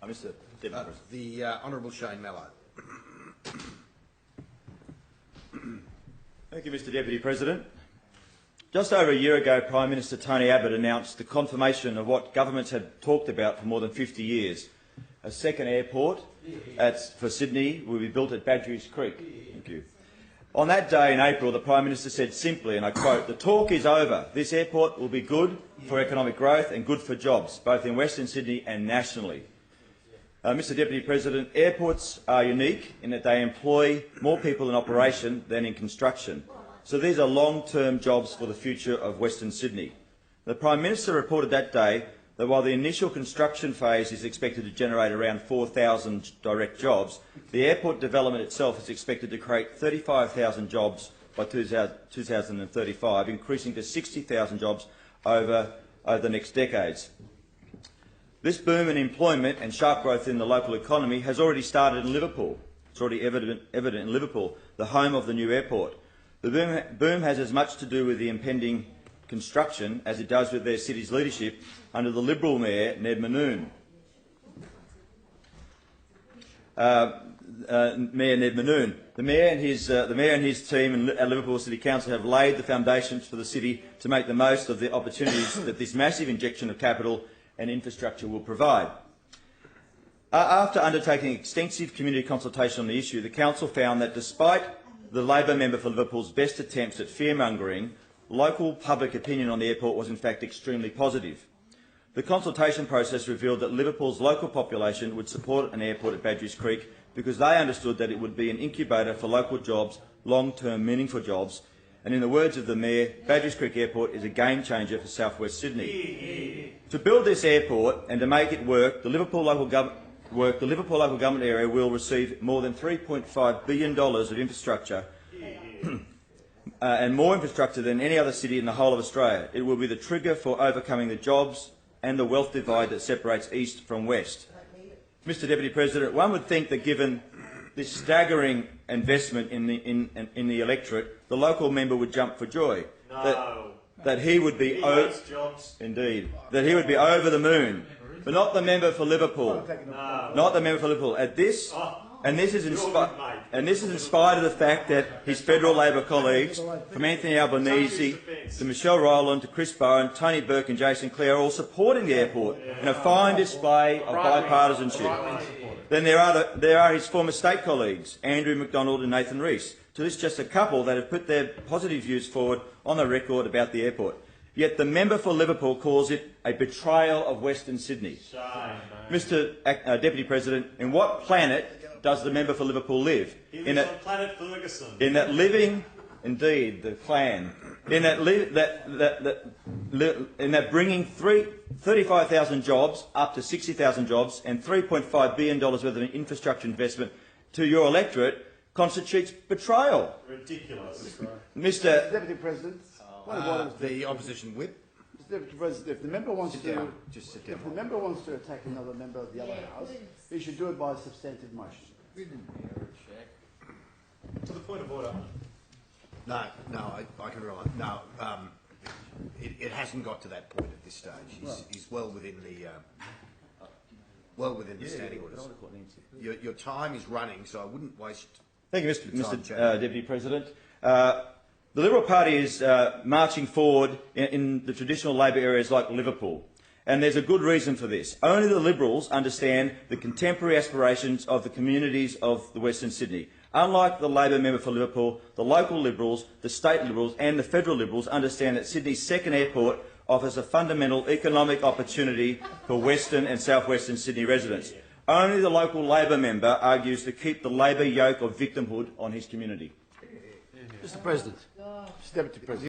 Mr. Deputy President. The Honourable Shane Mallow. Thank you, Mr. Deputy President. Just over a year ago, Prime Minister Tony Abbott announced the confirmation of what governments had talked about for more than 50 years. A second airport for Sydney will be built at Badgerys Creek. Thank you. On that day in April, the Prime Minister said simply, and I quote, "The talk is over. This airport will be good for economic growth and good for jobs, both in Western Sydney and nationally." Mr. Deputy President, airports are unique in that they employ more people in operation than in construction. So these are long-term jobs for the future of Western Sydney. The Prime Minister reported that day that while the initial construction phase is expected to generate around 4,000 direct jobs, the airport development itself is expected to create 35,000 jobs by 2035, increasing to 60,000 jobs over the next decades. This boom in employment and sharp growth in the local economy has already started in Liverpool. It's already evident in Liverpool, the home of the new airport. The boom has as much to do with the impending construction as it does with their city's leadership under the Liberal Mayor, Ned Manoon. Mayor Ned Manoon. The Mayor and his team at Liverpool City Council have laid the foundations for the city to make the most of the opportunities that this massive injection of capital and infrastructure will provide. After undertaking extensive community consultation on the issue, the Council found that despite the Labor member for Liverpool's best attempts at fear-mongering, local public opinion on the airport was in fact extremely positive. The consultation process revealed that Liverpool's local population would support an airport at Badgerys Creek because they understood that it would be an incubator for local jobs, long-term meaningful jobs, and in the words of the Mayor, Badgerys Creek Airport is a game-changer for South West Sydney. To build this airport and to make it work, the Liverpool local government area will receive more than $3.5 billion of infrastructure and more infrastructure than any other city in the whole of Australia. It will be the trigger for overcoming the jobs and the wealth divide that separates east from west. Mr. Deputy President, one would think that given this staggering investment in the electorate, the local member would jump for joy. No. That he would be over the moon, but not the member for Liverpool. No. Not the member for Liverpool. And this is in spite of the fact that his federal Labor colleagues, from Anthony Albanese to Michelle Rowland to Chris Bowen, Tony Burke and Jason Clare, are all supporting the airport in a fine display of bipartisanship. Then there are his former state colleagues, Andrew McDonald and Nathan Rees. To list just a couple that have put their positive views forward on the record about the airport. Yet the member for Liverpool calls it a betrayal of Western Sydney. Mr. Deputy President, in what planet does the member for Liverpool live? He lives on planet Ferguson. In that living, indeed, the clan. In that bringing 35,000 jobs up to 60,000 jobs and $3.5 billion worth of infrastructure investment to your electorate constitutes betrayal. Ridiculous. Mr. Deputy President, The opposition whip. Mr. Deputy President, if the member wants to, Just sit if down. the member wants to attack another member of the other house, he should do it by a substantive motion. To the point of order. No, I can realise. No, it hasn't got to that point at this stage. He's well within the standing orders. Your time is running, so I wouldn't waste. Thank you, Mr. Deputy President. The Liberal Party is marching forward in the traditional Labor areas like Liverpool, and there's a good reason for this. Only the Liberals understand the contemporary aspirations of the communities of the Western Sydney. Unlike the Labor member for Liverpool, the local Liberals, the state Liberals and the federal Liberals understand that Sydney's second airport offers a fundamental economic opportunity for Western and South-Western Sydney residents. Only the local Labor member argues to keep the Labor yoke of victimhood on his community. Mr. President, Mr. Deputy President.